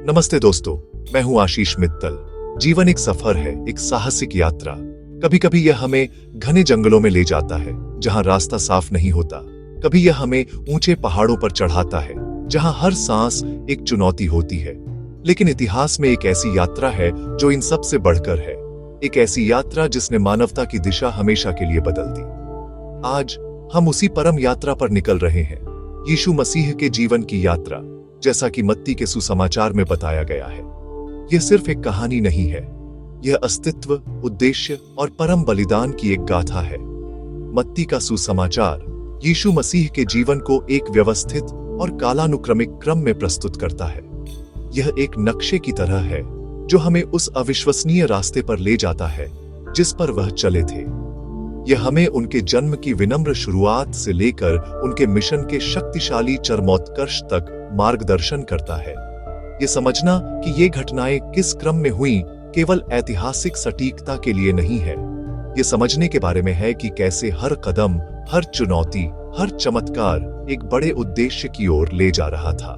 नमस्ते दोस्तों, मैं हूं आशीष मित्तल। जीवन एक सफर है, एक साहसिक यात्रा। कभी कभी यह हमें घने जंगलों में ले जाता है जहां रास्ता साफ नहीं होता। कभी यह हमें ऊंचे पहाड़ों पर चढ़ाता है जहां हर सांस एक चुनौती होती है। लेकिन इतिहास में एक ऐसी यात्रा है जो इन सब से बढ़कर है। एक ऐसी यात्रा जिसने मानवता की दिशा हमेशा के लिए बदल दी। आज हम उसी परम यात्रा पर निकल रहे हैं, यीशु मसीह के जीवन की यात्रा। जैसा कि मत्ती के सुसमाचार में बताया गया है, यह सिर्फ एक कहानी नहीं है, यह अस्तित्व, उद्देश्य और परम बलिदान की एक गाथा है। मत्ती का सुसमाचार यीशु मसीह के जीवन को एक व्यवस्थित और कालानुक्रमिक क्रम में प्रस्तुत करता है। यह एक नक्शे की तरह है जो हमें उस अविश्वसनीय रास्ते पर ले जाता है जिस पर वह चले थे। यह हमें उनके जन्म की विनम्र शुरुआत से लेकर उनके मिशन के शक्तिशाली चरमोत्कर्ष तक मार्गदर्शन करता है। यह समझना कि ये घटनाएं किस क्रम में हुई केवल ऐतिहासिक सटीकता के लिए नहीं है। यह समझने के बारे में है कि कैसे हर कदम, हर चुनौती, हर चमत्कार एक बड़े उद्देश्य की ओर ले जा रहा था।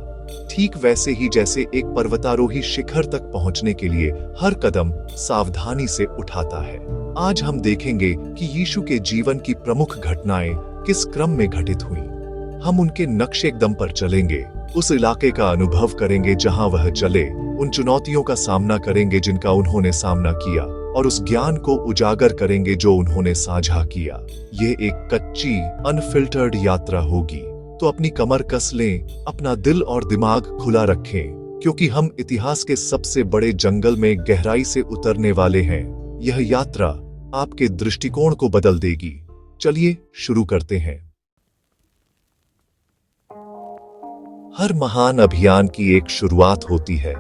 ठीक वैसे ही जैसे एक पर्वतारोही शिखर तक पहुंचने के लिए हर कदम सावधानी से उठाता है। आज हम देखेंगे कि यीशु के जीवन की प्रमुख घटनाएं किस क्रम में घटित हुईं। हम उनके नक्शे कदम पर चलेंगे, उस इलाके का अनुभव करेंगे जहां वह चले, उन चुनौतियों का सामना करेंगे जिनका उन्होंने सामना किया, और उस ज्ञान को उजागर करेंगे जो उन्होंने साझा किया। यह एक कच्ची, अनफिल्टर्ड यात्रा होगी, तो अपनी कमर कस लें, अपना दिल और दिमाग खुला रखें, क्योंकि हम इतिहास के सबसे बड़े जंगल में गहराई से उतरने वाले हैं। यह यात्रा आपके दृष्टिकोण को बदल देगी। चलिए शुरू करते हैं। हर महान अभियान की एक शुरुआत होती है,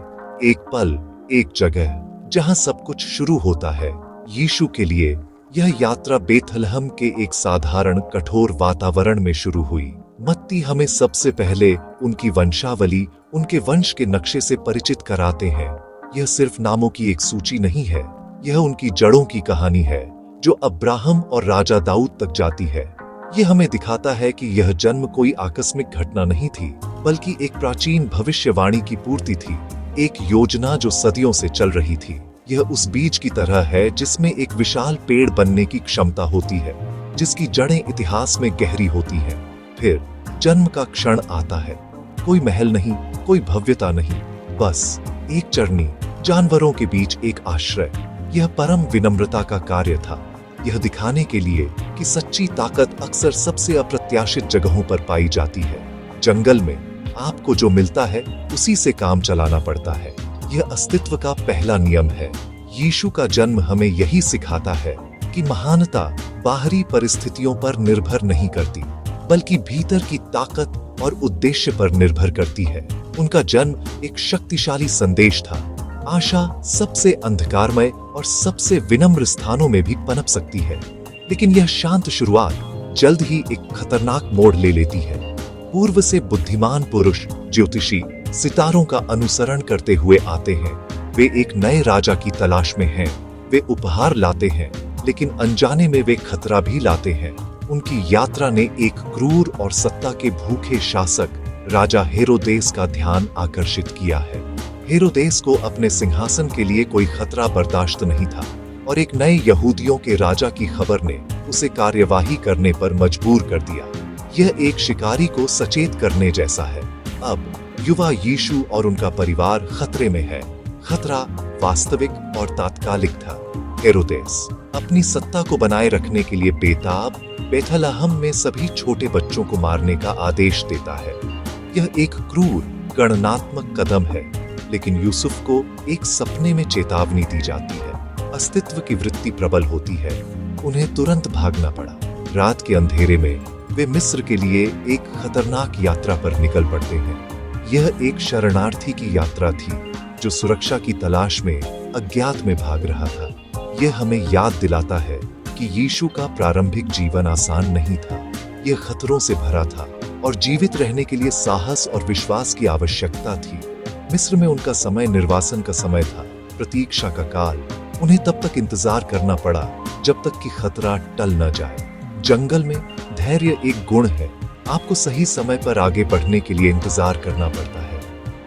एक पल, एक जगह जहां सब कुछ शुरू होता है। यीशु के लिए यह यात्रा बेथलहम के एक साधारण कठोर वातावरण में शुरू हुई। मत्ती हमें सबसे पहले उनकी वंशावली, उनके वंश के नक्शे से परिचित कराते हैं। यह सिर्फ नामों की एक सूची नहीं है, यह उनकी जड़ों की कहानी है जो अब्राहम और राजा दाऊद तक जाती है। यह हमें दिखाता है कि यह जन्म कोई आकस्मिक घटना नहीं थी, बल्कि एक प्राचीन भविष्यवाणी की पूर्ति थी, एक योजना जो सदियों से चल रही थी। यह उस बीज की तरह है जिसमें एक विशाल पेड़ बनने की क्षमता होती है, जिसकी जड़ें इतिहास में गहरी होती हैं। फिर जन्म का क्षण आता है। कोई महल नहीं, कोई भव्यता नहीं, बस एक चरनी, जानवरों के बीच एक आश्रय। यह परम विनम्रता का कार्य था, यह दिखाने के लिए कि सच्ची ताकत अक्सर सबसे अप्रत्याशित जगहों पर पाई जाती है। जंगल में आपको जो मिलता है उसी से काम चलाना पड़ता है। यह अस्तित्व का पहला नियम है। यीशु का जन्म हमें यही सिखाता है कि महानता बाहरी परिस्थितियों पर निर्भर नहीं करती, बल्कि भीतर की ताकत और उद्देश्य पर निर्भर करती है। उनका जन्म एक शक्तिशाली संदेश था। आशा सबसे अंधकारमय और सबसे विनम्र स्थानों में भी पनप सकती है, लेकिन यह शांत शुरुआत जल्द ही एक खतरनाक मोड़ ले लेती है। पूर्व से बुद्धिमान पुरुष, ज्योतिषी, सितारों का अनुसरण करते हुए आते हैं। वे एक नए राजा की तलाश में हैं। वे उपहार लाते हैं, लेकिन अनजाने में वे खतरा भी लाते हैं। उनकी यात्रा ने एक क्रूर और सत्ता के भूखे शासक राजा हेरोदेस का ध्यान आकर्षित किया है। हेरोदेस को अपने सिंहासन के लिए कोई खतरा बर्दाश्त नहीं था, और एक नए यहूदियों के राजा की खबर ने उसे कार्यवाही करने पर मजबूर कर दिया। यह एक शिकारी को सचेत करने जैसा है। अब युवा यीशु और उनका परिवार खतरे में है। खतरा वास्तविक और तात्कालिक था। हेरोदेस अपनी सत्ता को बनाए रखने के लिए बेताब बेथलहम में सभी छोटे बच्चों को मारने का आदेश देता है। यह एक क्रूर, गणनात्मक कदम है, लेकिन यूसुफ को एक सपने में चेतावनी दी जाती है। अस्तित्व की वृत्ति प्रबल होती है। उन्हें तुरंत भागना पड़ा। रात के अंधेरे में वे मिस्र के लिए एक खतरनाक यात्रा पर निकल पड़ते हैं। यह एक शरणार्थी की यात्रा थी जो सुरक्षा की तलाश में अज्ञात में भाग रहा था। यह हमें याद दिलाता है कि यीशु का प्रारंभिक जीवन आसान नहीं था। यह खतरों से भरा था, और जीवित रहने के लिए साहस और विश्वास की आवश्यकता थी। मिस्र में उनका समय निर्वासन का समय था, प्रतीक्षा का काल। उन्हें तब तक इंतजार करना पड़ा जब तक कि खतरा टल न जाए। जंगल में धैर्य एक गुण है। आपको सही समय पर आगे बढ़ने के लिए इंतजार करना पड़ता है।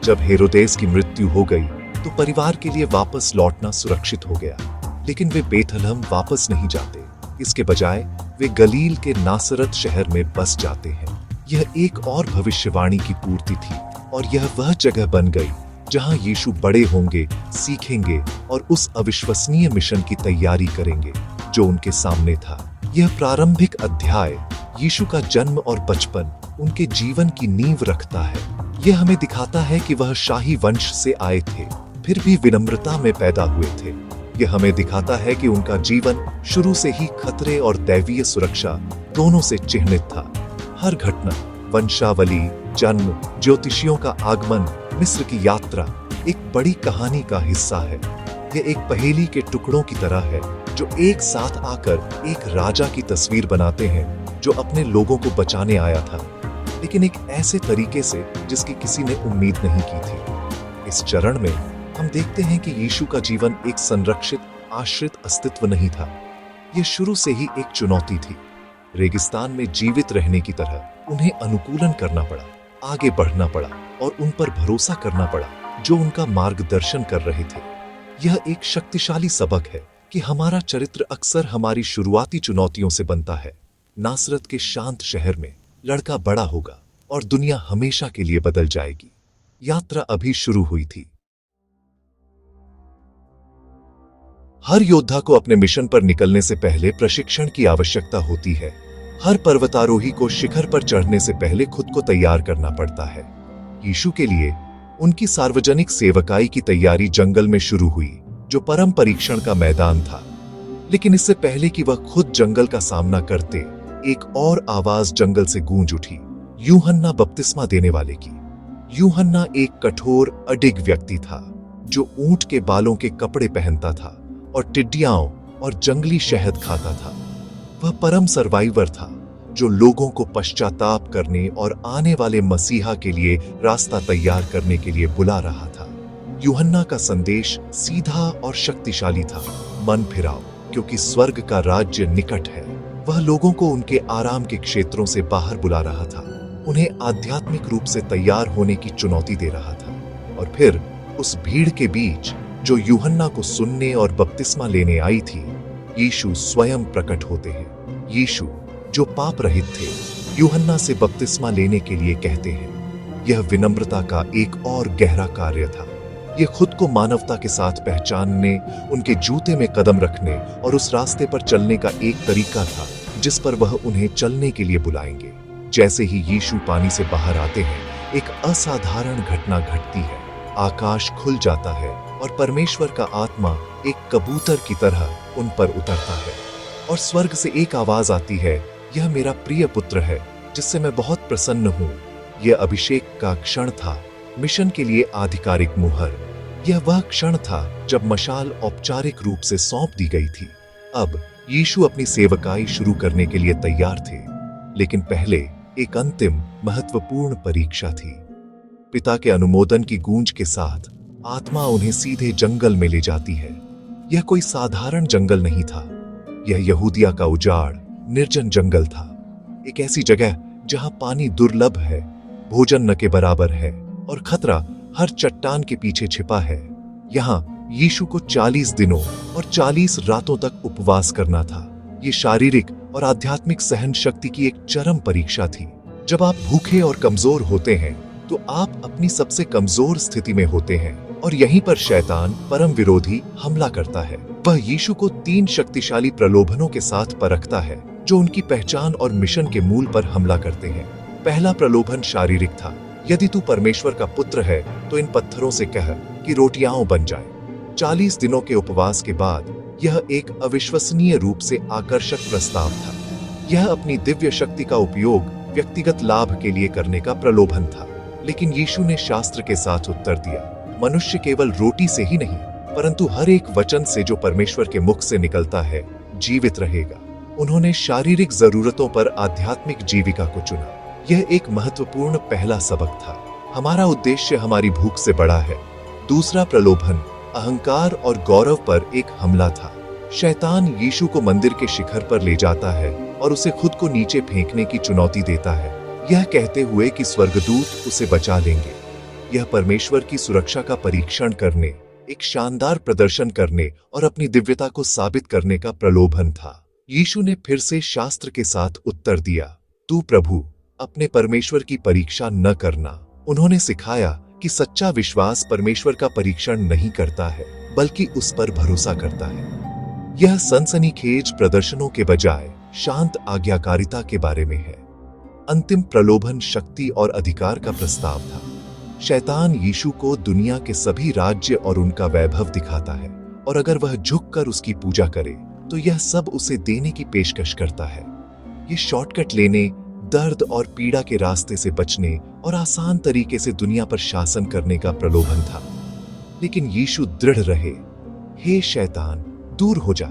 जब हेरोदेस की मृत्यु हो गई तो परिवार के लिए वापस लौटना सुरक्षित हो गया, लेकिन वे बेथलहम वापस नहीं जाते। इसके बजाय वे गलील के नासरत शहर में बस जाते हैं। यह एक और भविष्यवाणी की पूर्ति थी और यह वह जगह बन गई जहां यीशु बड़े होंगे, सीखेंगे और उस अविश्वसनीय मिशन की तैयारी करेंगे जो उनके सामने था। यह प्रारंभिक अध्याय यीशु का जन्म और बचपन उनके जीवन की नींव रखता है। यह हमें दिखाता है कि वह शाही वंश से आए थे, फिर भी विनम्रता में पैदा हुए थे। यह हमें दिखाता है कि उनका जीवन शुरू से ही खतरे और दैवीय सुरक्षा दोनों से चिह्नित था। हर घटना, वंशावली, जन्म, ज्योतिषियों का आगमन, मिस्र की यात्रा एक बड़ी कहानी का हिस्सा है। यह एक पहेली के टुकड़ों की तरह है जो एक साथ आकर एक राजा की तस्वीर बनाते हैं जो अपने लोगों को बचाने आया था, लेकिन एक ऐसे तरीके से जिसकी किसी ने उम्मीद नहीं की थी। इस चरण में हम देखते हैं कि यीशु का जीवन एक संरक्षित, आश्रित अस्तित्व नहीं था। यह शुरू से ही एक चुनौती थी। रेगिस्तान में जीवित रहने की तरह उन्हें अनुकूलन करना पड़ा, आगे बढ़ना पड़ा और उन पर भरोसा करना पड़ा जो उनका मार्गदर्शन कर रहे थे। यह एक शक्तिशाली सबक है कि हमारा चरित्र अक्सर हमारी शुरुआती चुनौतियों से बनता है। नासरत के शांत शहर में लड़का बड़ा होगा और दुनिया हमेशा के लिए बदल जाएगी। यात्रा अभी शुरू हुई थी। हर योद्धा को अपने मिशन पर निकलने से पहले प्रशिक्षण की आवश्यकता होती है। हर पर्वतारोही को शिखर पर चढ़ने से पहले खुद को तैयार करना पड़ता है। यीशु के लिए उनकी सार्वजनिक सेवकाई की तैयारी जंगल में शुरू हुई, जो परम परीक्षण का मैदान था। लेकिन इससे पहले कि वह खुद जंगल का सामना करते, एक और आवाज जंगल से गूंज उठी, यूहन्ना बपतिस्मा देने वाले की। यूहन्ना एक कठोर, अडिग व्यक्ति था जो ऊंट के बालों के कपड़े पहनता था और टिड्डियाओं और जंगली शहद खाता था। वह परम सर्वाइवर था जो लोगों को पश्चाताप करने और आने वाले मसीहा के लिए रास्ता तैयार करने के लिए बुला रहा था। यूहन्ना का संदेश सीधा और शक्तिशाली था, मन फिराओ क्योंकि स्वर्ग का राज्य निकट है। वह लोगों को उनके आराम के क्षेत्रों से बाहर बुला रहा था, उन्हें आध्यात्मिक रूप से तैयार होने की चुनौती दे रहा था। और फिर उस भीड़ के बीच जो यूहन्ना को सुनने और बपतिस्मा लेने आई थी, यीशु स्वयं प्रकट होते हैं। यीशु जो पाप रहित थे, यूहन्ना से बपतिस्मा लेने के लिए कहते हैं। यह विनम्रता का एक और गहरा कार्य था। यह खुद को मानवता के साथ पहचानने, उनके जूते में कदम रखने और उस रास्ते पर चलने का एक तरीका था जिस पर वह उन्हें चलने के लिए बुलाएंगे। जैसे ही यीशु पानी से बाहर आते हैं, एक असाधारण घटना घटती है। आकाश खुल जाता है और परमेश्वर का आत्मा एक कबूतर की तरह उन पर उतरता है और स्वर्ग से एक आवाज आती है, यह मेरा प्रिय पुत्र है जिससे मैं बहुत प्रसन्न हूँ। यह अभिषेक का क्षण था, मिशन के लिए आधिकारिक मुहर। यह वह क्षण था जब मशाल औपचारिक रूप से सौंप दी गई थी। अब यीशु अपनी सेवकाई शुरू करने के लिए तैयार थे, लेकिन पहले एक अंतिम महत्वपूर्ण परीक्षा थी। पिता के अनुमोदन की गूंज के साथ आत्मा उन्हें सीधे जंगल में ले जाती है। यह कोई साधारण जंगल नहीं था, यह यहूदिया का उजाड़, निर्जन जंगल था। एक ऐसी जगह जहां पानी दुर्लभ है, भोजन न के बराबर है और खतरा हर चट्टान के पीछे छिपा है। यहाँ यीशु को 40 दिनों और 40 रातों तक उपवास करना था। ये शारीरिक और आध्यात्मिक सहन शक्ति की एक चरम परीक्षा थी। जब आप भूखे और कमजोर होते हैं तो आप अपनी सबसे कमजोर स्थिति में होते हैं और यहीं पर शैतान, परम विरोधी, हमला करता है। वह यीशु को 3 शक्तिशाली प्रलोभनों के साथ परखता है जो उनकी पहचान और मिशन के मूल पर हमला करते हैं। पहला प्रलोभन शारीरिक था, यदि तू परमेश्वर का पुत्र है तो इन पत्थरों से कह कि रोटियां बन जाए। 40 दिनों के उपवास के बाद यह एक अविश्वसनीय रूप से आकर्षक प्रस्ताव था। यह अपनी दिव्य शक्ति का उपयोग व्यक्तिगत लाभ के लिए करने का प्रलोभन था, लेकिन यीशु ने शास्त्र के साथ उत्तर दिया, मनुष्य केवल रोटी से ही नहीं परंतु हर एक वचन से जो परमेश्वर के मुख से निकलता है जीवित रहेगा। उन्होंने शारीरिक जरूरतों पर आध्यात्मिक जीविका को चुना। यह एक महत्वपूर्ण पहला सबक था। हमारा उद्देश्य हमारी भूख से बड़ा है। दूसरा प्रलोभन अहंकार और गौरव पर एक हमला था। शैतान यीशु को मंदिर के शिखर पर ले जाता है और उसे खुद को नीचे फेंकने की चुनौती देता है, यह कहते हुए कि स्वर्गदूत उसे बचा लेंगे। यह परमेश्वर की सुरक्षा का परीक्षण करने, एक शानदार प्रदर्शन करने और अपनी दिव्यता को साबित करने का प्रलोभन था। यीशु ने फिर से शास्त्र के साथ उत्तर दिया, तू प्रभु अपने परमेश्वर की परीक्षा न करना। उन्होंने सिखाया कि सच्चा विश्वास परमेश्वर का परीक्षण नहीं करता है, बल्कि उस पर भरोसा करता है। यह सनसनीखेज प्रदर्शनों के बजाय शांत आज्ञाकारिता के बारे में है। अंतिम प्रलोभन शक्ति और अधिकार का प्रस्ताव था। शैतान यीशु को दुनिया के सभी राज्य और उनका वैभव दिखाता है, और अगर वह झुककर उसकी पूजा करे तो यह सब उसे देने की पेशकश करता है। ये शॉर्टकट लेने, दर्द और पीड़ा के रास्ते से बचने और आसान तरीके से दुनिया पर शासन करने का प्रलोभन था। लेकिन यीशु दृढ़ रहे, हे शैतान दूर हो जा,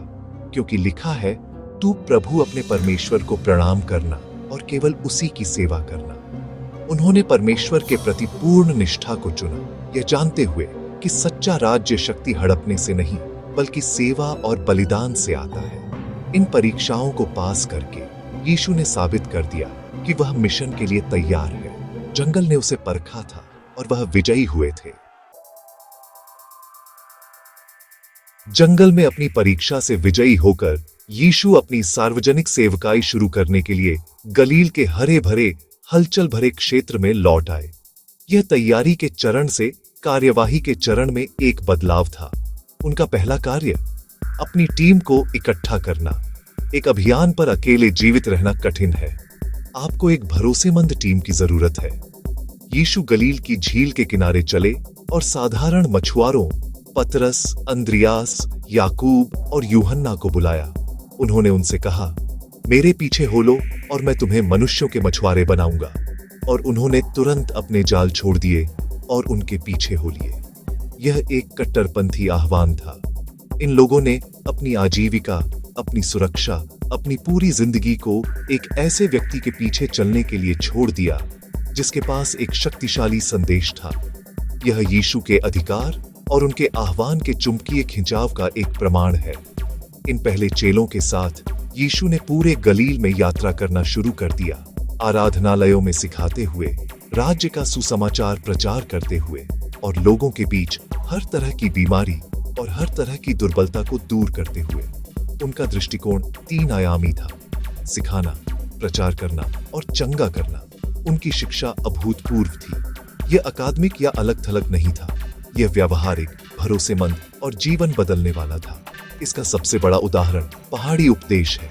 क्योंकि लिखा है, तू प्रभु अपने परमेश्वर को प्रणाम करना और केवल उसी की सेवा करना। उन्होंने परमेश्वर के प्रति पूर्ण निष्ठा को चुना, यह जानते हुए कि सच्चा राज्य शक्ति हड़पने से नहीं, बल्कि सेवा और बलिदान से आता है। इन परीक्षाओं को पास करके यीशु ने साबित कर दिया कि वह मिशन के लिए तैयार है। जंगल ने उसे परखा था और वह विजयी हुए थे। जंगल में अपनी परीक्षा से विजयी होकर यीशु अपनी सार्वजनिक सेवकाई शुरू करने के लिए गलील के हरे भरे हलचल भरे क्षेत्र में लौट आए। यह तैयारी के चरण से कार्यवाही के चरण में एक बदलाव था। उनका पहला कार्य अपनी टीम को इकट्ठा करना। एक अभियान पर अकेले जीवित रहना कठिन है। आपको एक भरोसेमंद टीम की जरूरत है। यीशु गलील की झील के किनारे चले और साधारण मछुआरों पतरस, अंद्रियास, याकूब और यूहन्ना को बुलाया। उन्होंने उनसे कहा, मेरे पीछे हो लो और मैं तुम्हें मनुष्यों के मछुआरे बनाऊंगा। और उन्होंने तुरंत अपने जाल छोड़ दिए और उनके पीछे हो लिए। यह एक कट्टरपंथी आह्वान था। इन लोगों ने अपनी आजीविका, अपनी सुरक्षा, अपनी पूरी जिंदगी को एक ऐसे व्यक्ति के पीछे चलने के लिए छोड़ दिया जिसके पास एक शक्तिशाली संदेश था। यह यीशु के अधिकार और उनके आह्वान के चुंबकीय खिंचाव का एक प्रमाण है। इन पहले चेलों के साथ यीशु ने पूरे गलील में यात्रा करना शुरू कर दिया, आराधनालयों में सिखाते हुए, राज्य का सुसमाचार प्रचार करते हुए और लोगों के बीच हर तरह की बीमारी और हर तरह की दुर्बलता को दूर करते हुए। उनका दृष्टिकोण 3 आयामी था, सिखाना, प्रचार करना और चंगा करना। उनकी शिक्षा अभूतपूर्व थी। यह अकादमिक या अलग थलग नहीं था, यह व्यावहारिक, भरोसेमंद और जीवन बदलने वाला था। इसका सबसे बड़ा उदाहरण पहाड़ी उपदेश है।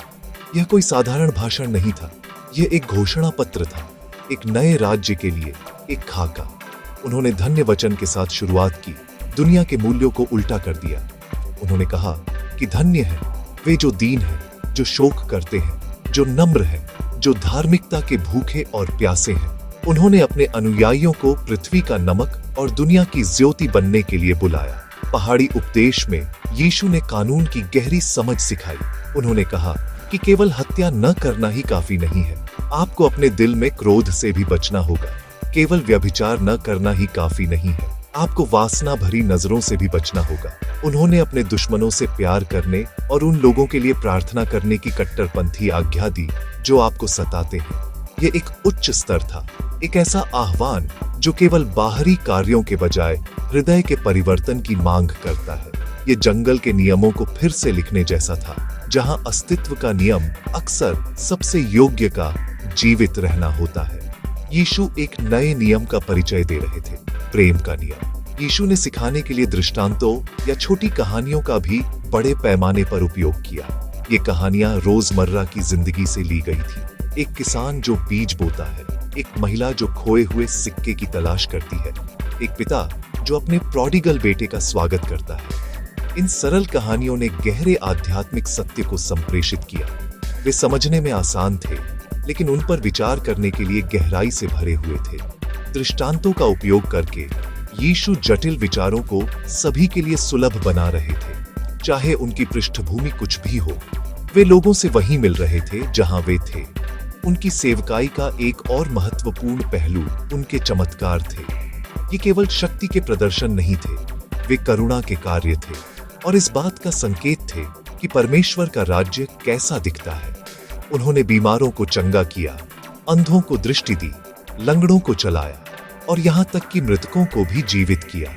यह कोई साधारण भाषण नहीं था, यह एक घोषणा पत्र था, एक नए राज्य के लिए एक खाका। उन्होंने धन्य वचन के साथ शुरुआत की, दुनिया के मूल्यों को उल्टा कर दिया। उन्होंने कहा कि धन्य है वे जो दीन हैं, जो शोक करते हैं, जो नम्र हैं, जो धार्मिकता के भूखे और प्यासे हैं। उन्होंने अपने अनुयायियों को पृथ्वी का नमक और दुनिया की ज्योति बनने के लिए बुलाया। पहाड़ी उपदेश में यीशु ने कानून की गहरी समझ सिखाई। उन्होंने कहा कि केवल हत्या न करना ही काफी नहीं है, आपको अपने दिल में क्रोध से भी बचना होगा। केवल व्यभिचार न करना ही काफी नहीं है, आपको वासना भरी नजरों से भी बचना होगा। उन्होंने अपने दुश्मनों से प्यार करने और उन लोगों के लिए प्रार्थना करने की कट्टरपंथी आज्ञा दी जो आपको सताते हैं। यह एक उच्च स्तर था, एक ऐसा आह्वान जो केवल बाहरी कार्यों के बजाय हृदय के परिवर्तन की मांग करता है। ये जंगल के नियमों को फिर से लिखने जैसा था, जहां अस्तित्व का नियम अक्सर सबसे योग्य का जीवित रहना होता है। यीशु एक नए नियम का परिचय दे रहे थे, प्रेम का नियम। यीशु ने सिखाने के लिए दृष्टांतों या छोटी कहानियों का भी बड़े पैमाने पर उपयोग किया। ये कहानियां रोजमर्रा की जिंदगी से ली गई थी। एक किसान जो बीज बोता है, एक महिला जो खोए हुए सिक्के की तलाश करती है, एक पिता जो अपने प्रोडिगल बेटे का स्वागत करता है। इन सरल कहानियों ने गहरे आध्यात्मिक सत्य को संप्रेषित किया। वे समझने में आसान थे, लेकिन उन पर विचार करने के लिए गहराई से भरे हुए थे। दृष्टांतों का उपयोग करके यीशु जटिल विचारों को सभी के लिए सुलभ बना रहे थे, चाहे उनकी पृष्ठभूमि कुछ भी हो। वे लोगों से वहीं मिल रहे थे जहां वे थे। उनकी सेवकाई का एक और महत्वपूर्ण पहलू उनके चमत्कार थे। ये केवल शक्ति के प्रदर्शन नहीं थे, वे करुणा के कार्य थे और इस बात का संकेत थे कि परमेश्वर का राज्य कैसा दिखता है। उन्होंने बीमारों को चंगा किया, अंधों को दृष्टि दी, लंगड़ों को चलाया, और यहाँ तक कि मृतकों को भी जीवित किया।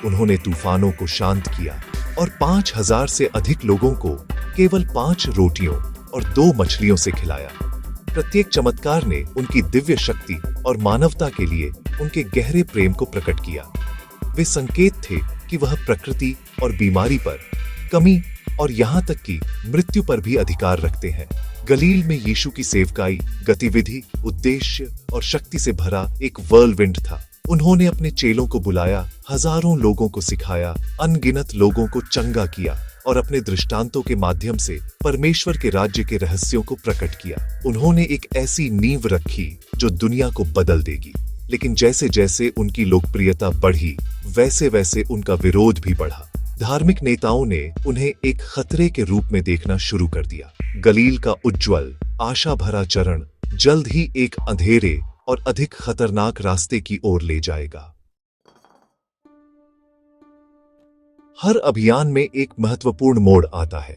उन्होंने तूफानों को शांत किया और 5,000 से अधिक लोगों को केवल 5 रोटियों और 2 मछलियों से खिलाया। प्रत्येक चमत्कार ने उनकी दिव्य शक्ति और मानवता के लिए उनके गहरे प्रेम को प्रकट किया। वे संकेत थे कि वह प्रकृति और बीमारी पर, कमी और यहाँ तक कि मृत्यु पर भी अधिकार रखते हैं। गलील में यीशु की सेवकाई, गतिविधि, उद्देश्य और शक्ति से भरा एक व्हर्लविंड था। उन्होंने अपने चेलों को बुलाया, हजारों लोगों को सिखाया, अनगिनत लोगों को चंगा किया और अपने दृष्टांतों के माध्यम से परमेश्वर के राज्य के रहस्यों को प्रकट किया। उन्होंने एक ऐसी नींव रखी जो दुनिया को बदल देगी। लेकिन जैसे जैसे उनकी लोकप्रियता बढ़ी, वैसे वैसे उनका विरोध भी बढ़ा। धार्मिक नेताओं ने उन्हें एक खतरे के रूप में देखना शुरू कर दिया। गलील का उज्ज्वल, आशा भरा चरण जल्द ही एक अंधेरे और अधिक खतरनाक रास्ते की ओर ले जाएगा। हर अभियान में एक महत्वपूर्ण मोड़ आता है।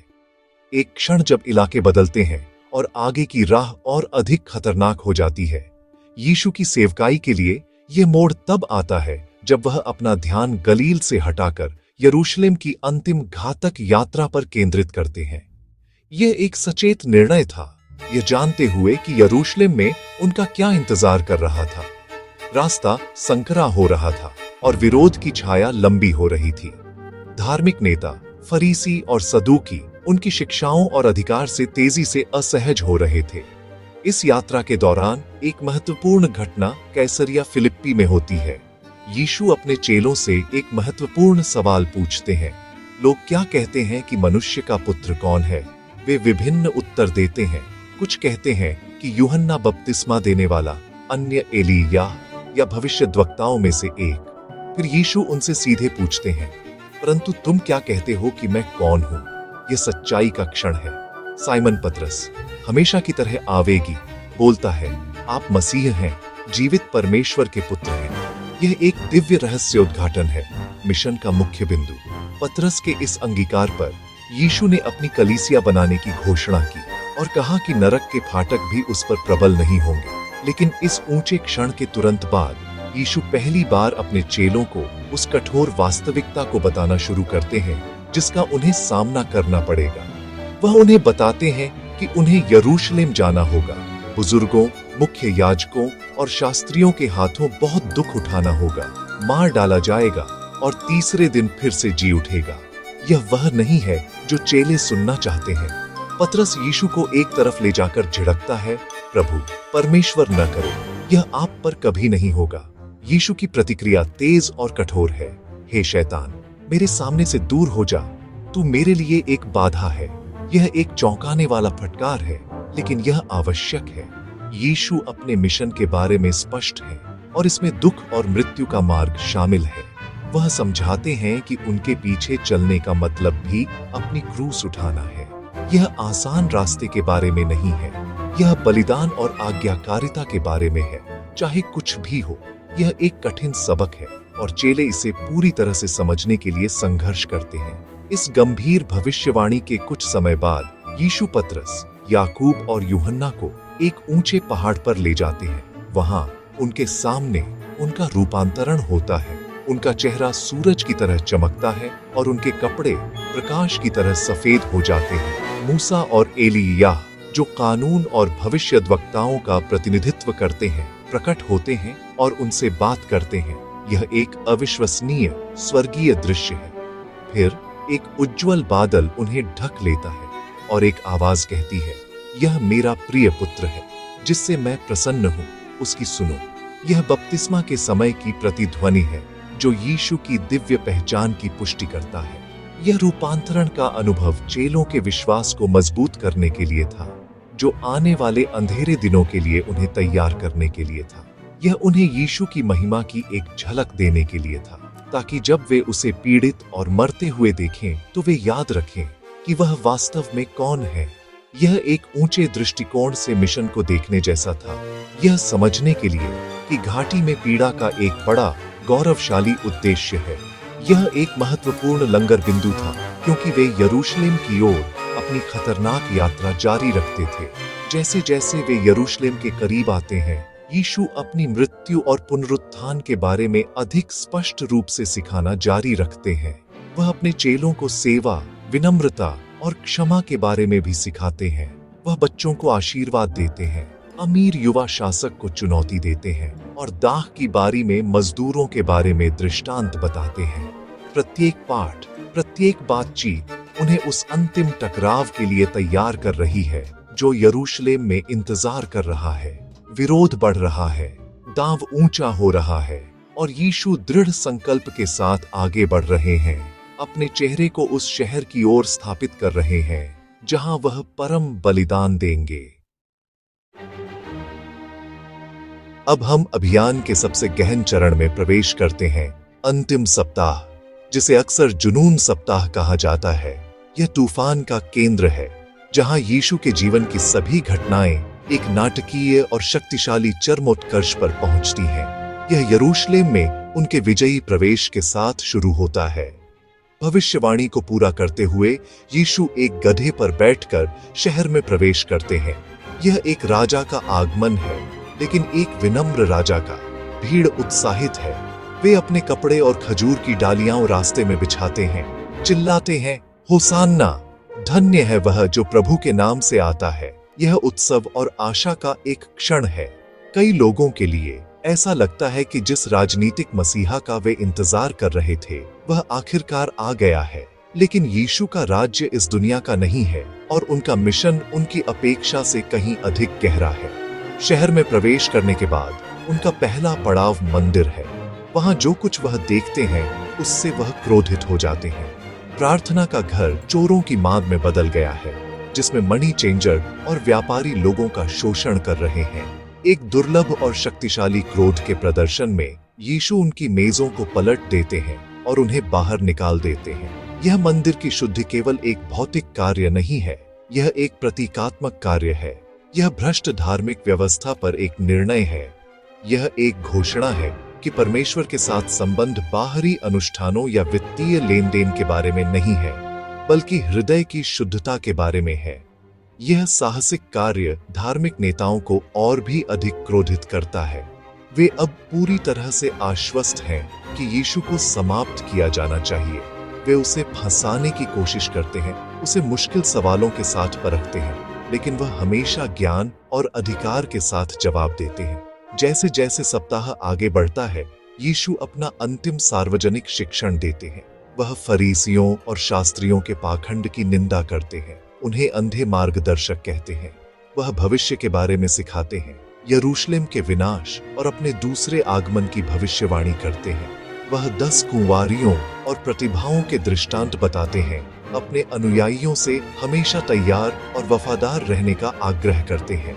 एक क्षण जब इलाके बदलते हैं और आगे की राह और अधिक खतरनाक हो जाती है। यीशु की सेवकाई के लिए यह मोड़ तब आता है जब वह अपना ध्यान गलील से हटाकर यरूशलेम की अंतिम घातक यात्रा पर केंद्रित करते हैं। यह एक सचेत निर्णय था, यह जानते हुए कि यरूशलेम में उनका क्या इंतजार कर रहा था। रास्ता संकरा हो रहा था और विरोध की छाया लंबी हो रही थी। धार्मिक नेता, फरीसी और सदूकी उनकी शिक्षाओं और अधिकार से तेजी से असहज हो रहे थे। इस यात्रा के दौरान एक महत्वपूर्ण घटना कैसरिया फिलिप्पी में होती है। यीशु अपने चेलों से एक महत्वपूर्ण सवाल पूछते हैं। लोग क्या कहते हैं कि मनुष्य का पुत्र कौन है? वे विभिन्न उत्तर देते हैं। कुछ कहते हैं कि यूहन्ना बपतिस्मा देने वाला, अन्य एलिय्याह या भविष्यद्वक्ताओं में से एक। फिर यीशु उनसे सीधे पूछते हैं, परंतु तुम क्या कहते हो कि मैं कौन हूं? यह सच्चाई का क्षण है। साइमन पतरस हमेशा की तरह आवेगी बोलता है, आप मसीह हैं, जीवित परमेश्वर के पुत्र हैं। यह एक दिव्य रहस्य उद्घाटन है, मिशन का मुख्य बिंदु। पतरस के इस अंगीकार पर यीशु ने अपनी कलीसिया बनाने की घोषणा की और कहा कि नरक के फाटक भी उस पर प्रबल नहीं होंगे। लेकिन इस ऊंचे क्षण के तुरंत बाद यीशु पहली बार अपने चेलों को उस कठोर वास्तविकता को बताना शुरू करते हैं जिसका उन्हें सामना करना पड़ेगा। वह उन्हें बताते हैं कि उन्हें यरूशलेम जाना होगा, बुजुर्गों, मुख्य याजकों और शास्त्रियों के हाथों बहुत दुख उठाना होगा, मार डाला जाएगा और तीसरे दिन फिर से जी उठेगा। यह वह नहीं है जो चेले सुनना चाहते हैं। पतरस यीशु को एक तरफ ले जाकर झिड़कता है, प्रभु, परमेश्वर न करो, यह आप पर कभी नहीं होगा। यीशु की प्रतिक्रिया तेज और कठोर है, हे शैतान, मेरे सामने से दूर हो जा, तू मेरे लिए एक बाधा है। यह एक चौंकाने वाला फटकार है, लेकिन यह आवश्यक है। यीशु अपने मिशन के बारे में स्पष्ट है और इसमें दुख और मृत्यु का मार्ग शामिल है। वह समझाते हैं कि उनके पीछे चलने का मतलब भी अपनी क्रूस उठाना है। यह आसान रास्ते के बारे में नहीं है, यह बलिदान और आज्ञाकारिता के बारे में है। चाहे कुछ भी हो, यह एक कठिन सबक है और चेले इसे पूरी तरह से समझने के लिए संघर्ष करते हैं। इस गंभीर भविष्यवाणी के कुछ समय बाद यीशु पतरस, याकूब और यूहन्ना को एक ऊंचे पहाड़ पर ले जाते हैं। वहां उनके सामने उनका रूपांतरण होता है। उनका चेहरा सूरज की तरह चमकता है और उनके कपड़े प्रकाश की तरह सफेद हो जाते हैं। मूसा और एलिय्याह, जो कानून और भविष्यद्वक्ताओं का प्रतिनिधित्व करते हैं, प्रकट होते हैं और उनसे बात करते हैं। यह एक अविश्वसनीय स्वर्गीय दृश्य है। फिर एक उज्जवल बादल उन्हें ढक लेता है और एक आवाज कहती है, यह मेरा प्रिय पुत्र है, जिससे मैं प्रसन्न हूँ, उसकी सुनो। यह बपतिस्मा के समय की प्रतिध्वनि है जो यीशु की दिव्य पहचान की पुष्टि करता है। यह रूपांतरण का अनुभव चेलों के विश्वास को मजबूत करने के लिए था, जो आने वाले अंधेरे दिनों के लिए उन्हें तैयार करने के लिए था। यह उन्हें यीशु की महिमा की एक झलक देने के लिए था, ताकि जब वे उसे पीड़ित और मरते हुए देखें तो वे याद रखें कि वह वास्तव में कौन है। यह एक ऊंचे दृष्टिकोण से मिशन को देखने जैसा था, यह समझने के लिए कि घाटी में पीड़ा का एक बड़ा गौरवशाली उद्देश्य है। यह एक महत्वपूर्ण लंगर बिंदु था, क्योंकि वे यरूशलेम की ओर अपनी खतरनाक यात्रा जारी रखते थे। जैसे जैसे वे यरूशलेम के करीब आते हैं, यीशु अपनी मृत्यु और पुनरुत्थान के बारे में अधिक स्पष्ट रूप से सिखाना जारी रखते हैं। वह अपने चेलों को सेवा, विनम्रता और क्षमा के बारे में भी सिखाते हैं। वह बच्चों को आशीर्वाद देते हैं, अमीर युवा शासक को चुनौती देते हैं और दाह की बारी में मजदूरों के बारे में दृष्टांत बताते हैं। प्रत्येक पाठ, प्रत्येक बातचीत उन्हें उस अंतिम टकराव के लिए तैयार कर रही है जो यरूशलेम में इंतजार कर रहा है। विरोध बढ़ रहा है, दांव ऊंचा हो रहा है और यीशु दृढ़ संकल्प के साथ आगे बढ़ रहे हैं, अपने चेहरे को उस शहर की ओर स्थापित कर रहे हैं जहां वह परम बलिदान देंगे। अब हम अभियान के सबसे गहन चरण में प्रवेश करते हैं, अंतिम सप्ताह, जिसे अक्सर जुनून सप्ताह कहा जाता है। यह तूफान का केंद्र है, जहां यीशु के जीवन की सभी घटनाएं एक नाटकीय और शक्तिशाली चरमोत्कर्ष पर पहुंचती हैं। यह यरूशलेम में उनके विजयी प्रवेश के साथ शुरू होता है। भविष्यवाणी को पूरा करते हुए यीशु एक गधे पर बैठकर शहर में प्रवेश करते हैं। यह एक राजा का आगमन है, लेकिन एक विनम्र राजा का। भीड़ उत्साहित है, वे अपने कपड़े और खजूर की डालियां रास्ते में बिछाते हैं, चिल्लाते हैं, होसान्ना, धन्य है वह जो प्रभु के नाम से आता है। यह उत्सव और आशा का एक क्षण है। कई लोगों के लिए ऐसा लगता है कि जिस राजनीतिक मसीहा का वे इंतजार कर रहे थे वह आखिरकार आ गया है। लेकिन यीशु का राज्य इस दुनिया का नहीं है और उनका मिशन उनकी अपेक्षा से कहीं अधिक गहरा है। शहर में प्रवेश करने के बाद उनका पहला पड़ाव मंदिर है। वहां जो कुछ वह देखते हैं उससे वह क्रोधित हो जाते हैं। प्रार्थना का घर चोरों की मांग में बदल गया है, जिसमें मनी चेंजर और व्यापारी लोगों का शोषण कर रहे हैं। एक दुर्लभ और शक्तिशाली क्रोध के प्रदर्शन में यीशु उनकी मेजों को पलट देते हैं और उन्हें बाहर निकाल देते हैं। यह मंदिर की शुद्धि केवल एक भौतिक कार्य नहीं है, यह एक प्रतीकात्मक कार्य है। यह भ्रष्ट धार्मिक व्यवस्था पर एक निर्णय है। यह एक घोषणा है कि परमेश्वर के साथ संबंध बाहरी अनुष्ठानों या वित्तीय लेन देन के बारे में नहीं है, बल्कि हृदय की शुद्धता के बारे में है। यह साहसिक कार्य धार्मिक नेताओं को और भी अधिक क्रोधित करता है। वे अब पूरी तरह से आश्वस्त हैं कि यीशु को समाप्त किया जाना चाहिए। वे उसे फंसाने की कोशिश करते हैं, उसे मुश्किल सवालों के साथ परखते हैं, लेकिन वह हमेशा ज्ञान और अधिकार के साथ जवाब देते हैं। जैसे जैसे सप्ताह आगे बढ़ता है, यीशु अपना अंतिम सार्वजनिक शिक्षण देते हैं। वह फरीसियों और शास्त्रियों के पाखंड की निंदा करते हैं, उन्हें अंधे मार्गदर्शक कहते हैं। वह भविष्य के बारे में सिखाते हैं, यरूशलेम के विनाश और अपने दूसरे आगमन की भविष्यवाणी करते हैं। वह 10 कुंवारियों और प्रतिभाओं के दृष्टांत बताते हैं, अपने अनुयायियों से हमेशा तैयार और वफादार रहने का आग्रह करते हैं।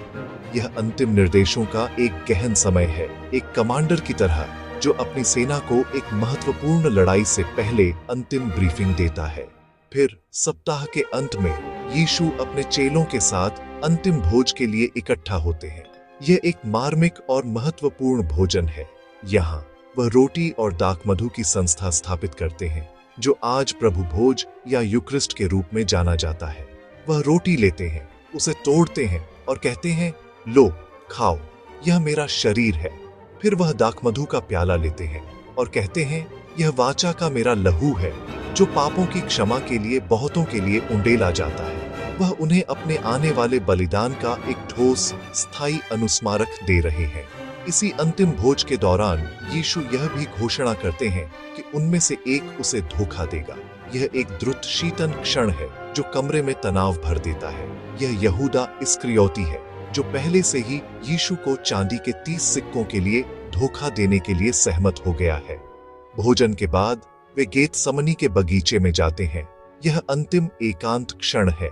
यह अंतिम निर्देशों का एक गहन समय है, एक कमांडर की तरह जो अपनी सेना को एक महत्वपूर्ण लड़ाई से पहले अंतिम ब्रीफिंग देता है। फिर सप्ताह के अंत में यीशु अपने चेलों के साथ अंतिम भोज के लिए इकट्ठा होते हैं। यह एक मार्मिक और महत्वपूर्ण भोजन है। यहाँ वह रोटी और दाखमधु की संस्था स्थापित करते हैं, जो आज प्रभु भोज या यूक्रिस्ट के रूप में जाना जाता है। वह रोटी लेते हैं, उसे तोड़ते हैं और कहते हैं, लो खाओ, यह मेरा शरीर है। फिर वह दाखमधु का प्याला लेते हैं और कहते हैं, यह वाचा का मेरा लहू है, जो पापों की क्षमा के लिए बहुतों के लिए उंडेला जाता है। वह उन्हें अपने आने वाले बलिदान का एक ठोस स्थायी अनुस्मारक दे रहे हैं। इसी अंतिम भोज के दौरान यीशु यह भी घोषणा करते हैं कि उनमें से एक उसे धोखा देगा। यह एक द्रुत शीतन क्षण है जो कमरे में तनाव भर देता है। यह यहूदा इस्करियोती है, जो पहले से ही यीशु को चांदी के 30 सिक्कों के लिए धोखा देने के लिए सहमत हो गया है। भोजन के बाद वे गेतसमनी के बगीचे में जाते हैं। यह अंतिम एकांत क्षण है।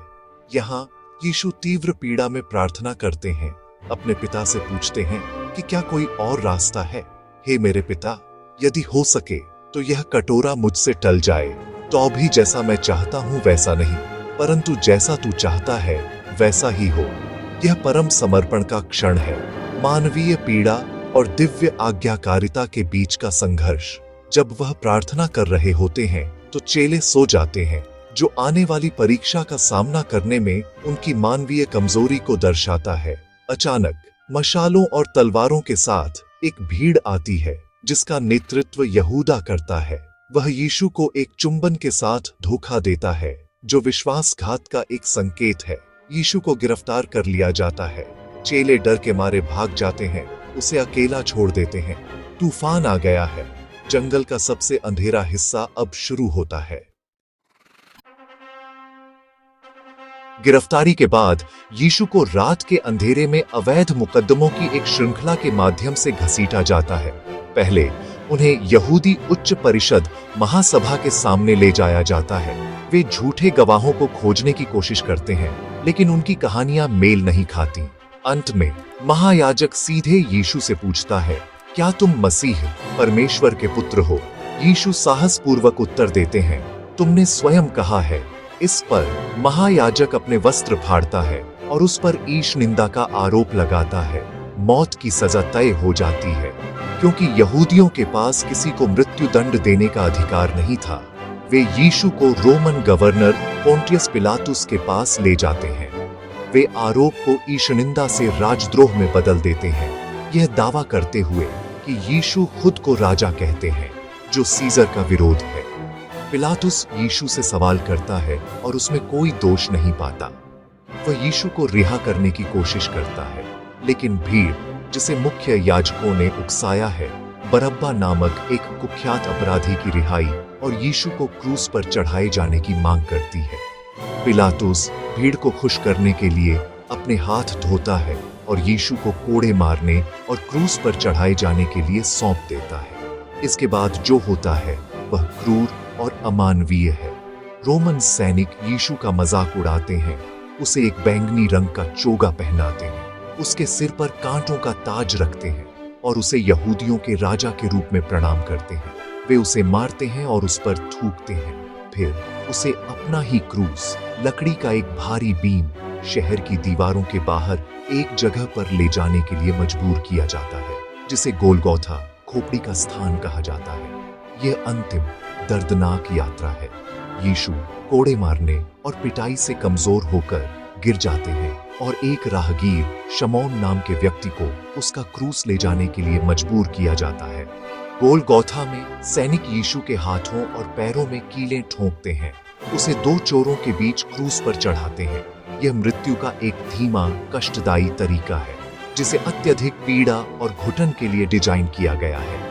यहाँ यीशु तीव्र पीड़ा में प्रार्थना करते हैं, अपने पिता से पूछते हैं कि क्या कोई और रास्ता है। हे मेरे पिता, यदि हो सके तो यह कटोरा मुझसे टल जाए, तो भी जैसा मैं चाहता हूँ वैसा नहीं, परंतु जैसा तू चाहता है वैसा ही हो। यह परम समर्पण का क्षण है, मानवीय पीड़ा और दिव्य आज्ञाकारिता के बीच का संघर्ष। जब वह प्रार्थना कर रहे होते हैं तो चेले सो जाते हैं, जो आने वाली परीक्षा का सामना करने में उनकी मानवीय कमजोरी को दर्शाता है। अचानक मशालों और तलवारों के साथ एक भीड़ आती है जिसका नेतृत्व यहूदा करता है। वह यीशु को एक चुंबन के साथ धोखा देता है, जो विश्वासघात का एक संकेत है। यीशु को गिरफ्तार कर लिया जाता है। चेले डर के मारे भाग जाते हैं, उसे अकेला छोड़ देते हैं। तूफान आ गया है। जंगल का सबसे अंधेरा हिस्सा अब शुरू होता है। गिरफ्तारी के बाद यीशु को रात के अंधेरे में अवैध मुकद्दमों की एक श्रृंखला के माध्यम से घसीटा जाता है। पहले उन्हें यहूदी उच्च परिषद महासभा के सामने ले जाया जाता है। वे झूठे गवाहों को खोजने की कोशिश करते हैं, लेकिन उनकी कहानियां मेल नहीं खाती। अंत में महायाजक सीधे यीशु से पूछता है, क्या तुम मसीह परमेश्वर के पुत्र हो? यीशु साहसपूर्वक उत्तर देते हैं, तुमने स्वयं कहा है। इस पर महायाजक अपने वस्त्र फाड़ता है और उस पर ईश निंदा का आरोप लगाता है। मौत की सजा तय हो जाती है, क्योंकि यहूदियों के पास किसी को मृत्यु दंड देने का अधिकार नहीं था। वे यीशु को रोमन गवर्नर पोंटियस पिलातुस के पास ले जाते हैं। वे आरोप को ईशनिंदा से राजद्रोह में बदल देते हैं, यह दावा करते हुए कि यीशु खुद को राजा कहते हैं, जो सीजर का विरोध है। पिलातुस यीशु से सवाल करता है और उसमें कोई दोष नहीं पाता। वह यीशु को रिहा करने की कोशिश करता है, लेकिन भीड़, जिसे मुख्य याजकों ने उकसाया है, बरअब्बा नामक एक कुख्यात अपराधी की रिहाई और यीशु को क्रूस पर चढ़ाए जाने की मांग करती है। पिलातुस भीड़ को खुश करने के लिए अपने हाथ धोता है और यीशु को कोड़े मारने और क्रूस पर चढ़ाए जाने के लिए सौंप देता है। इसके बाद जो होता है वह क्रूर और अमानवीय है। रोमन सैनिक यीशु का मजाक उड़ाते हैं, उसे एक बैंगनी रंग का चोगा पहनाते हैं, उसके सिर पर कांटों का ताज रखते हैं और उसे यहूदियों के राजा के रूप में प्रणाम करते हैं। वे उसे मारते हैं और उस पर थूकते हैं। फिर उसे अपना ही क्रूस, लकड़ी का एक भारी बीम, शहर की दीवारों के बाहर एक जगह पर ले जाने के लिए मजबूर किया जाता है, जिसे गोलगोथा, खोपड़ी का स्थान कहा जाता है। यह अंतिम दर्दनाक यात्रा है। यीशु कोड़े मारने और पिटाई से कमजोर होकर गिर जाते हैं और एक राहगीर शमौन नाम के व्यक्ति को उसका क्रूस ले जाने के लिए मजबूर किया जाता है। गोलगोथा में सैनिक यीशु के हाथों और पैरों में कीलें ठोंकते हैं, उसे दो चोरों के बीच क्रूस पर चढ़ाते हैं। यह मृत्यु का एक धीमा, कष्टदायी तरीका है, जिसे अत्यधिक पीड़ा और घुटन के लिए डिजाइन किया गया है।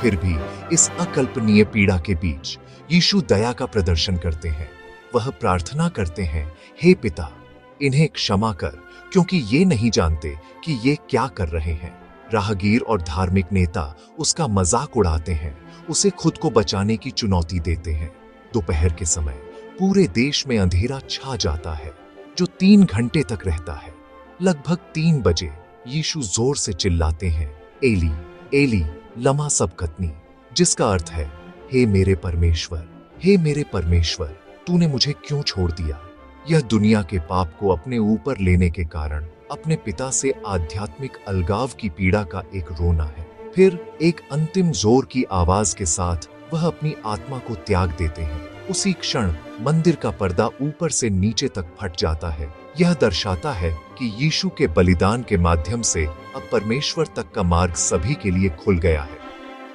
फिर भी इस अकल्पनीय पीड़ा के बीच यीशु दया का प्रदर्शन करते हैं। वह प्रार्थना करते हैं, हे पिता, इन्हें क्षमा कर, क्योंकि ये नहीं जानते कि ये क्या कर रहे हैं। राहगीर और धार्मिक नेता उसका मजाक उड़ाते हैं, उसे खुद को बचाने की चुनौती देते हैं। दोपहर के समय पूरे देश में अंधेरा छा जाता है, जो 3 घंटे तक रहता है। लगभग 3 बजे यीशु जोर से चिल्लाते हैं, एली एली लमा सबकतनी, जिसका अर्थ है, हे मेरे परमेश्वर, हे मेरे परमेश्वर, तूने मुझे क्यों छोड़ दिया। यह दुनिया के पाप को अपने ऊपर लेने के कारण अपने पिता से आध्यात्मिक अलगाव की पीड़ा का एक रोना है। फिर एक अंतिम जोर की आवाज के साथ वह अपनी आत्मा को त्याग देते हैं। उसी क्षण मंदिर का पर्दा ऊपर से नीचे तक फट जाता है। यह दर्शाता है कि यीशु के बलिदान के माध्यम से अब परमेश्वर तक का मार्ग सभी के लिए खुल गया है।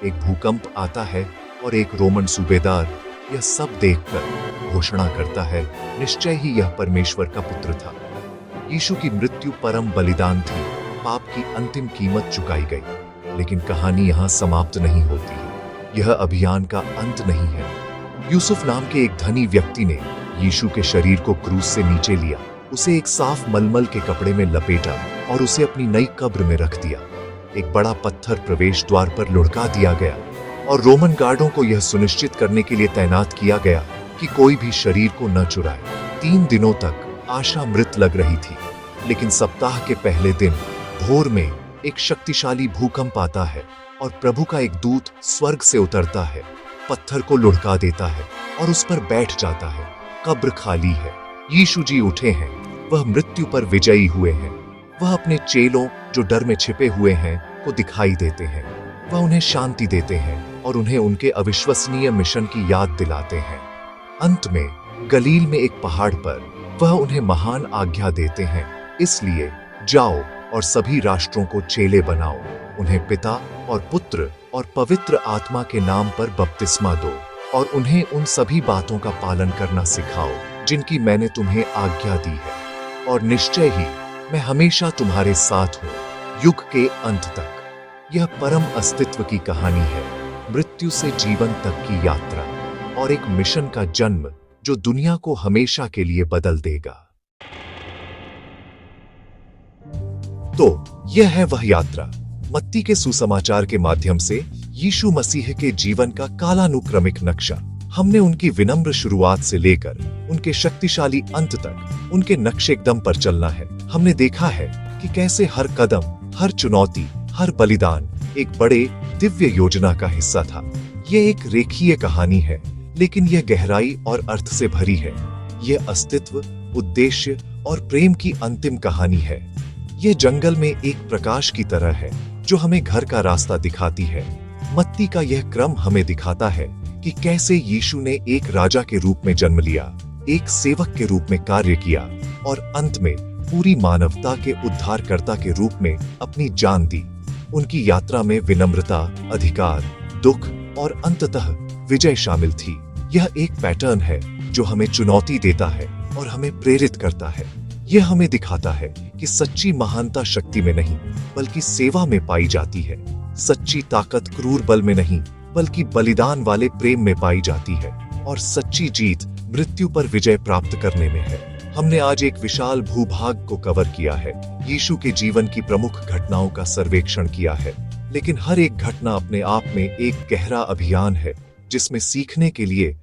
एक भूकंप आता है और एक रोमन सूबेदार यह सब देखकर घोषणा करता है, निश्चय ही यह परमेश्वर का पुत्र था। यीशु की मृत्यु परम बलिदान थी, पाप की अंतिम कीमत चुकाई गई। लेकिन कहानी यहाँ समाप्त नहीं होती है। यह अभियान का अंत नहीं है। यूसुफ नाम के एक धनी व्यक्ति ने यीशु के शरीर को क्रूस से नीचे लिया, उसे एक साफ मलमल के कपड़े में लपेटा और उसे अपनी नई कब्र में रख दिया। एक बड़ा पत्थर प्रवेश द्वार पर लुढ़का दिया गया और रोमन गार्डों को यह सुनिश्चित करने के लिए तैनात किया गया कि कोई भी शरीर को न चुराए। 3 दिनों तक आशा मृत लग रही थी, लेकिन सप्ताह के पहले दिन भोर में एक शक्तिशाली भूकंप आता है और प्रभु का एक दूत स्वर्ग से उतरता है, पत्थर को लुढ़का देता है और उस पर बैठ जाता है। कब्र खाली है। यीशु जी उठे हैं, वह मृत्यु पर विजयी हुए हैं। वह अपने चेलों जो डर में छिपे हुए हैं को दिखाई देते हैं। वह उन्हें शांति देते हैं और उन्हें उनके अविश्वसनीय मिशन की याद दिलाते हैं। अंत में गलील में एक पहाड़ पर वह उन्हें महान आज्ञा देते हैं, इसलिए जाओ और सभी राष्ट्रों को चेले बनाओ, उन्हें पिता और पुत्र और पवित्र आत्मा के नाम पर बपतिस्मा दो और उन्हें उन सभी बातों का पालन करना सिखाओ जिनकी मैंने तुम्हें आज्ञा दी है, और निश्चय ही मैं हमेशा तुम्हारे साथ हूँ युग के अंत तक। यह परम अस्तित्व की कहानी है, मृत्यु से जीवन तक की यात्रा और एक मिशन का जन्म जो दुनिया को हमेशा के लिए बदल देगा। तो यह है वह यात्रा, मत्ती के सुसमाचार के माध्यम से यीशु मसीह के जीवन का कालानुक्रमिक नक्शा। हमने उनकी विनम्र शुरुआत से लेकर उनके शक्तिशाली अंत तक उनके नक्शेकदम पर चलना है। हमने देखा है कि कैसे हर कदम, हर चुनौती, हर बलिदान एक बड़े दिव्य योजना का हिस्सा था। यह एक रेखीय कहानी है, लेकिन यह गहराई और अर्थ से भरी है। यह अस्तित्व, उद्देश्य और प्रेम की अंतिम कहानी है। यह जंगल में एक प्रकाश की तरह है जो हमें घर का रास्ता दिखाती है। मत्ती का यह क्रम हमें दिखाता है कि कैसे यीशु ने एक राजा के रूप में जन्म लिया, एक सेवक के रूप में कार्य किया और अंत में पूरी मानवता के उद्धारकर्ता के रूप में अपनी जान दी। उनकी यात्रा में विनम्रता, अधिकार, दुख और अंततः विजय शामिल थी। यह एक पैटर्न है जो हमें चुनौती देता है और हमें प्रेरित करता है। यह हमें दिखाता है कि सच्ची महानता शक्ति में नहीं बल्कि सेवा में पाई जाती है। सच्ची ताकत क्रूर बल में नहीं बल्कि बलिदान वाले प्रेम में पाई जाती है, और सच्ची जीत मृत्यु पर विजय प्राप्त करने में है। हमने आज एक विशाल भूभाग को कवर किया है, यीशु के जीवन की प्रमुख घटनाओं का सर्वेक्षण किया है, लेकिन हर एक घटना अपने आप में एक गहरा अभियान है जिसमें सीखने के लिए